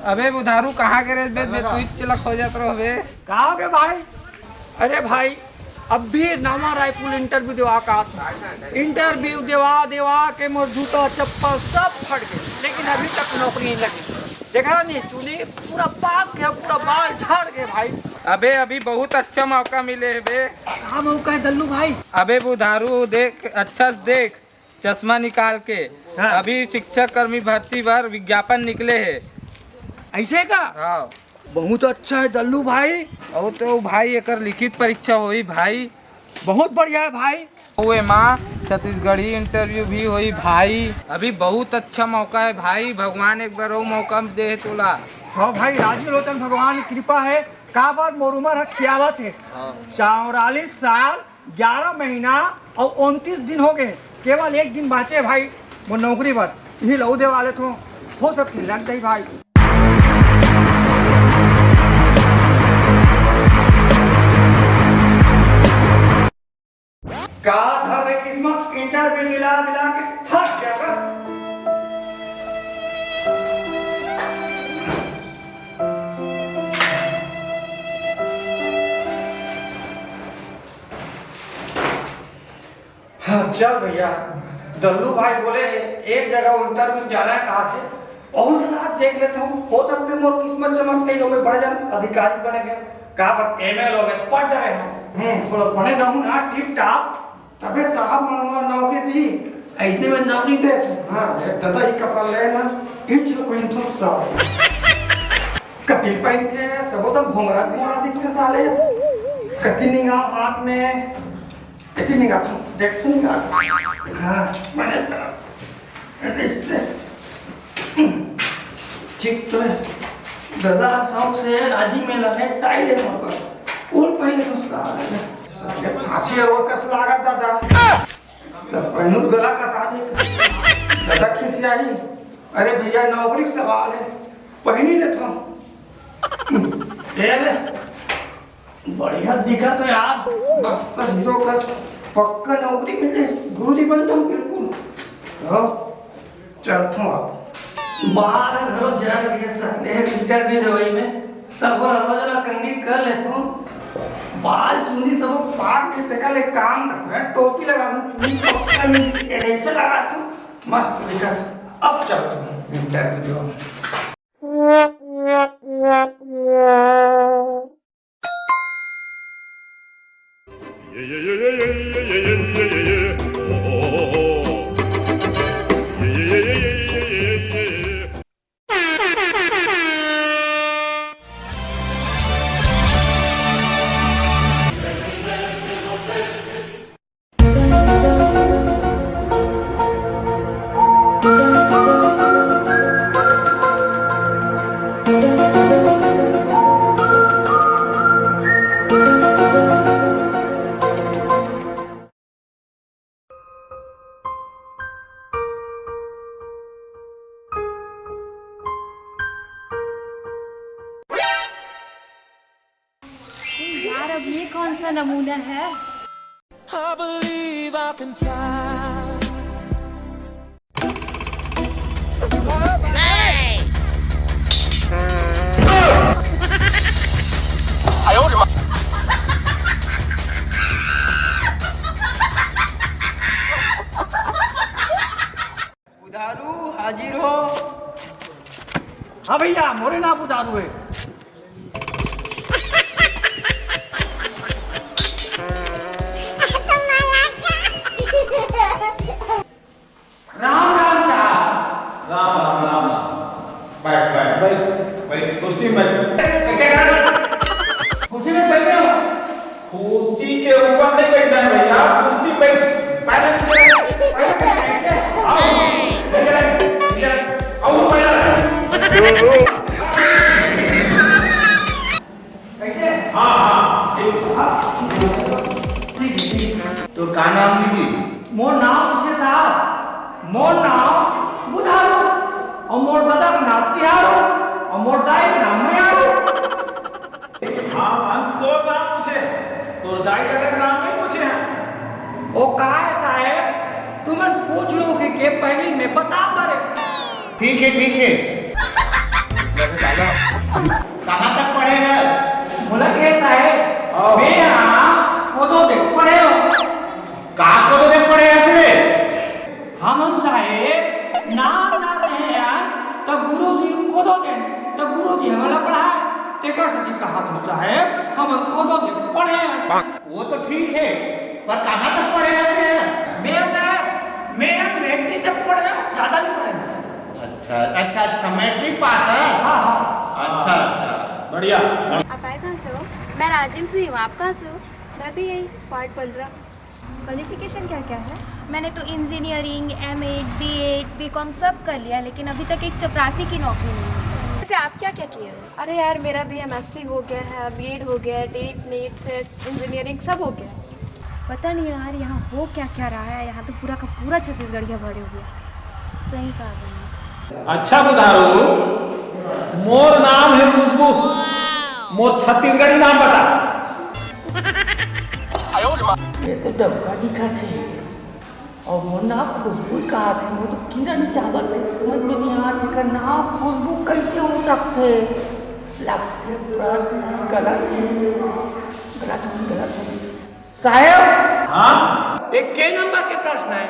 अबे बुधारू कहाँ के रे बे तू चलक हो जात रहो बे। कहाँ के भाई? अरे भाई अब भी नवा रायपुर इंटरव्यू देवा का इंटरव्यू देवा के मोर जूता चप्पल सब फट गए, लेकिन अभी तक नौकरी नहीं लगी। देखा नहीं चुनी पूरा पाक गया, पूरा बाल झड़ गए भाई। अबे अभी बहुत अच्छा मौका मिले है बे। कहाँ मौका है दल्लू भाई? अबे बुधारू देख, अच्छा से देख, चश्मा निकाल के। हाँ। अभी शिक्षक कर्मी भर्ती पर विज्ञापन निकले है। ऐसे का? हाँ बहुत अच्छा है दल्लू भाई। और तो भाई एक लिखित परीक्षा हुई भाई। बहुत बढ़िया है भाई। हुए माँ छत्तीसगढ़ी इंटरव्यू भी हुई भाई। अभी बहुत अच्छा मौका है भाई, भगवान एक बार वो मौका दे तोला। हाँ भाई राजीव लोचन भगवान की कृपा है। का बार मोर उम्र है 46 है। 44 साल 11 महीना और 29 दिन हो गए। केवल एक दिन बाँचे भाई वो नौकरी पर। यही लऊ दे वाले तो हो सकती लग गई भाई। का धर किस्मत इंटरव्यू दिला के थक जाएगा। हाँ चल भैया, दल्लू भाई बोले एक जगह इंटरव्यू जाना है। कहा से बहुत रात देख लेता हूँ, हो सकते मोर किस्मत चमक गई हो, मैं बढ़ जाऊँ अधिकारी बनेंगे। कहा पर एमएलए में पढ़ रहे हो, थोड़ा पढ़े जाऊँ ना ठीक ठाक, तबे साहब मनोगा नौकरी दी। ऐसने में नौकरी दे। हाँ दादा ही कपड़ा लेना इच कोइन तो सब कतिल पहनते सब तो भोंगरा दिखते साले। कति निगाह हाथ में कति निगाह तुम देख तो निगाह। हाँ मैंने इससे ठीक तो है। दादा शौक से राजी में लगे टाई ले मौका और पहले तो साले फांसी और कस लागत दादा पहनू गला का शादी दादा खिसियाही। अरे भैया नौकरी का सवाल है, पहनी लेता ले बढ़िया दिखा तो यार, बस तो हीरो कस पक्का नौकरी मिल जाए, गुरुजी बन जाऊं बिल्कुल। चलता हूँ आप बाहर घरों जान के सकते हैं इंटरव्यू दवाई में तब रोजाना कंगी कर लेता हूँ। बाल चुनी सब पाक के तक ले काम करते हैं, टोपी लगा दूं, चुनी पक्का नहीं ऐसे लगा दूं, मस्त दिखा। अब चलता हूँ इंटरव्यू दो। यार अब ये कौन सा नमूना है? I believe I can fly. Budharu हाजिर हो। हाँ भैया मोरे ना बुधारू है। राम राम साहब। राम राम राम। बैठ कुर्सी में कुर्सी में बैठे हो? कुर्सी के ऊपर नहीं बैठना है भैया, कुर्सी बैठ तो का नाम है जी? मोर नाम पूछे साहब, मोर नाम बुधारू और मोर दादा का नाम तिहारू और मोर दाई का नाम मयारू। हाँ तो नाम पूछे, तो दाई दादा का नाम नहीं पूछे हैं। ओ का है साहब, तुम्हें पूछ लो कि के पहली में बता पड़े। ठीक है कहाँ तक पढ़े हैं? बोला के साहेब मैं यहाँ कोदो देख पढ़े हो। कहाँ को तो देख पढ़े हैं रे? हम साहेब नाम ना रहे यार तो गुरुजी कोदो देन तो गुरुजी हमारा पढ़ाए तेकर सती कहा तो साहेब हम कोदो देख पढ़े हैं। वो तो ठीक है, पर कहाँ तक पढ़े रहते हैं? मैं साहब मैं मैट्रिक तक पढ़े हैं, ज्यादा नहीं पढ़े। अच्छा, मैट्रिक पास है। हाँ हाँ अच्छा, बढ़िया। आप आए कहाँ से हो? मैं राजिम से ही हूँ। आप कहाँ से हो? मैं भी यही पार्ट 15। क्वालिफिकेशन क्या क्या है? मैंने तो इंजीनियरिंग, M.Ed, B.Ed, B.Com सब कर लिया, लेकिन अभी तक एक चपरासी की नौकरी नहीं मिली। वैसे आप क्या क्या किए हो? अरे यार मेरा भी MSc हो गया है, B.Ed हो गया है, नीट से इंजीनियरिंग सब हो गया है। पता नहीं यार यहाँ हो क्या क्या रहा है, यहाँ तो पूरा का पूरा छत्तीसगढ़िया भरे हुए हैं। सही कहा तुमने। अच्छा बुधारू, मोर नाम है खुशबू, मोर छत्तीसगढ़ी नाम बता। ये तो डबका दिखा थे और वो ना खुशबू कहा थे, वो तो किरण चावल थे, समझ में नहीं आते का नाम खुशबू कैसे हो सकते। लगते प्रश्न गलत है साहब। हाँ, एक के नंबर के प्रश्न है?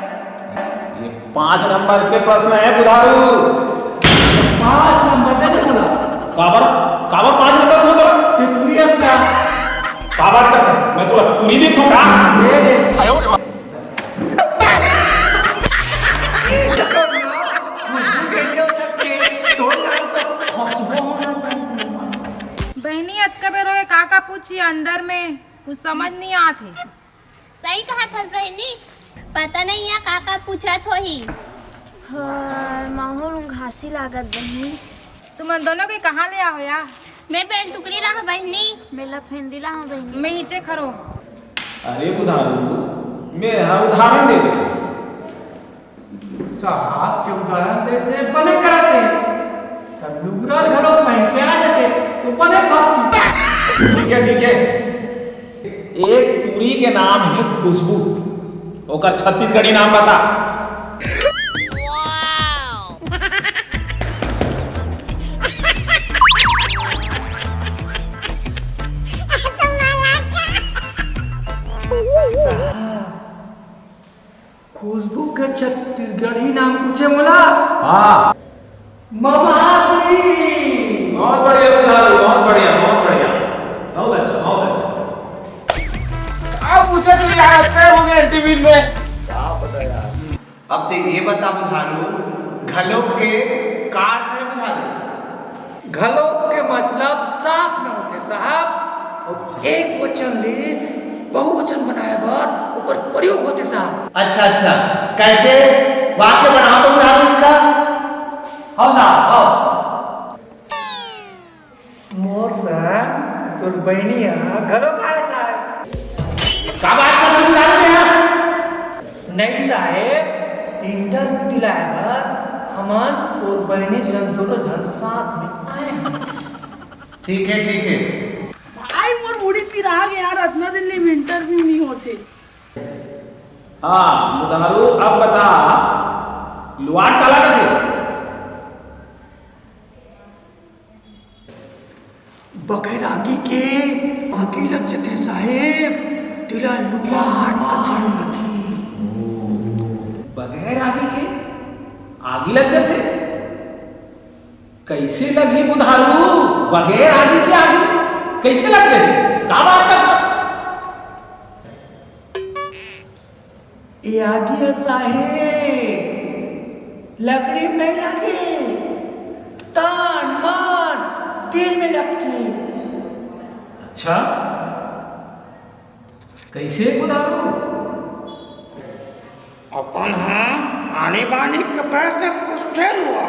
ये 5 नंबर के प्रश्न है बुधारू। 5 नंबर दे बोला काबर 5 नंबर क्यों बोला? तो पूरी का का बात करते हैं? मैं तो पूरी दी थूका। दे दे बहनी अतका बेरो काका पूछी अंदर में कुछ समझ नहीं आते। सही कहा था बहनी, पता नहीं है काका पूछा तो ही। हाँ, माहौल घासी लागत बहनी। तुम दोनों के कहाँ ले आओ यार? मैं बेल टुकड़ी रहा बहनी। मेला फेंदिला हूँ बहनी। मैं नीचे खड़ो। अरे बुधारू, मेरा उदाहरण दे दे। साहब क्यों उदाहरण देते बने कराते तब लुगरा घरों पहन के आ जाते तो बने बाप। ठीक है। एक टूरी के नाम है खुशबू, ओकर छत्तीसगढ़ी नाम बता। खुशबू के छत्तीसगढ़ी नाम पूछे मोला। हाँ, ममाती। बहुत बढ़िया बुधारू, बहुत बढ़िया। बहुत अच्छा। अब पूछे तू यार क्या हो गया टीवी में? अब तो ये बता बुधारू, घलोक के का अर्थ है बुधारू? घलोक के मतलब साथ में होते साहब, और एक वचन ले बहुवचन बनाए बर ओकर प्रयोग होते साहब। अच्छा, कैसे वाक्य बनाओ तो बुधारू इसका? आओ साहब आओ। मोर साहब तोर बहनिया घरो खाए साहब। का बात करता बुधारू ने? नहीं साहेब, इंटरव्यू दिलाए बर हमन तोर बहनी से दोनों जन साथ में आए। ठीक है। भाई मोर मुड़ी पिरा गया यार, इतना दिन में इंटरव्यू नहीं होते। हाँ बुधारू, अब बता लुआट काला करते? बगैर आगे के आगे लग जाते साहेब, तिला लुआट कथे। बगैर आगे के आगे लग जाते? कैसे लगे बुधारू? बगैर आगे के आगे कैसे लग गए? का बात करता? ये आगे साहेब लकड़ी में नहीं लगे, तान मान दिल में लगती। अच्छा, कैसे बुधारू? अपन हाँ आने बाने के प्रश्न पूछते हुआ।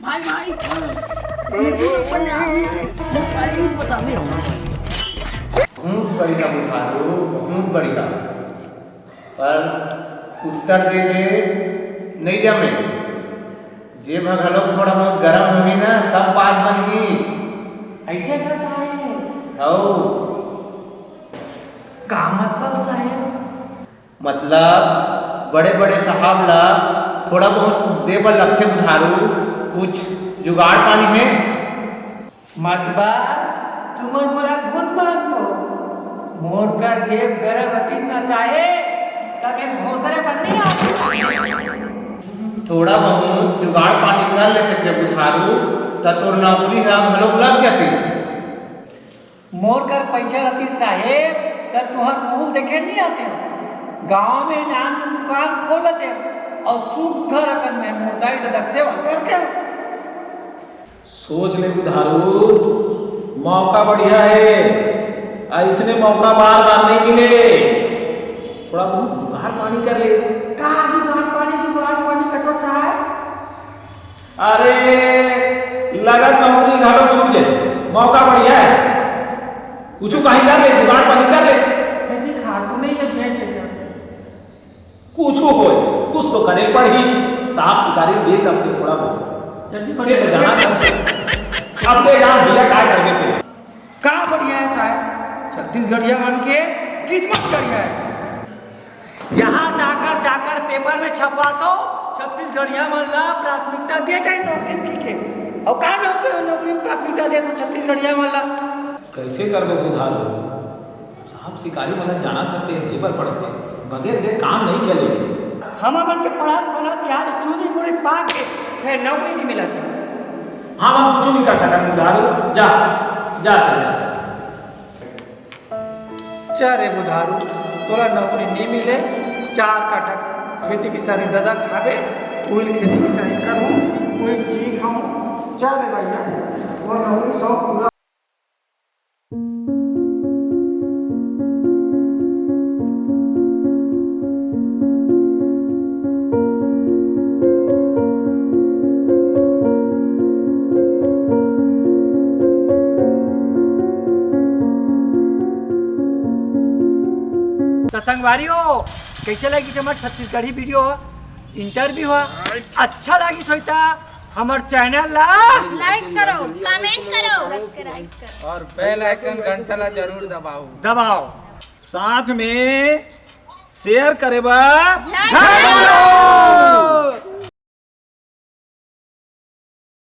भाई बता मेरा बहुत बढ़िया बुधारू, बहुत बढ़िया। पर उत्तर दे नहीं जमे। जे घलोक थोड़ा बहुत गर्म होगी ना तब बात बनी। ऐसे का साहेब? हो का मतलब साहेब? मतलब बड़े साहब ला थोड़ा बहुत कुत्ते पर लगते बुधारू, कुछ जुगाड़ पानी है। मतबा तुमर मोला घुस मांगतो मोर का जेब गरम रतीस नसाए तब एक घोसरे बनने आते थोड़ा बहुत जुगाड़ पानी कर लेते से बुधारू त तोर नौकरी हम लोग लग जातीस। मोर कर पैसा रतीस साहेब तब तुहर मुंह देखे नहीं आते गांव में नाम की दुकान खोल लेते और सुख रकम में मुर्दाई ददक सेवा करते हो। सोच ले बुधारू मौका बढ़िया है, ऐसने मौका बार बार नहीं मिले। थोड़ा बहुत जुगाड़ पानी कर ले। का जुगाड़ पानी कतो साहब? अरे लगत नौकरी घालो छूट जाए, मौका बढ़िया है, कुछ कहीं कर ले, जुगाड़ पानी कर ले। खेती खार तो नहीं है बेच ले कुछ हो कुछ तो करे पड़ी, साहब शिकारी बेच करते थोड़ा बहुत जल्दी ये तो जाना था। अब ते यहाँ भैया क्या कर देते का बढ़िया है साहब, छत्तीसगढ़िया बन के किस्मत बढ़िया है। यहाँ जाकर पेपर में छपवा तो छत्तीसगढ़िया मन ला प्राथमिकता दे जाए नौकरी के और का नौकरी में प्राथमिकता दे तो छत्तीसगढ़िया मन ला कैसे कर दो बुधारू? साहब शिकारी मन जाना था ते देवर पड़ते बगैर दे काम नहीं चले। हम अपन के पढ़ा यार चूनी मुड़ी पा के फिर नौकरी नहीं मिला थी। हाँ हम कुछ नहीं कर सकते बुधारू, जा जा चल रे बुधारू तोला नौकरी नहीं मिले, 4 काठा खेती किसानी दादा खावे, वही खेती किसानी करूँ, वही जी खाऊँ। चल रे भैया वो नौकरी शौक पूरा। तो संगवारियों कैसे लगी हमारे छत्तीसगढ़ी वीडियो इंटरव्यू हुआ अच्छा लगी सोता हमारे चैनल ला लाइक करो, कमेंट करो, सब्सक्राइब करो और बेल आइकन घंटा ला जरूर दबाओ साथ में शेयर करे बा जय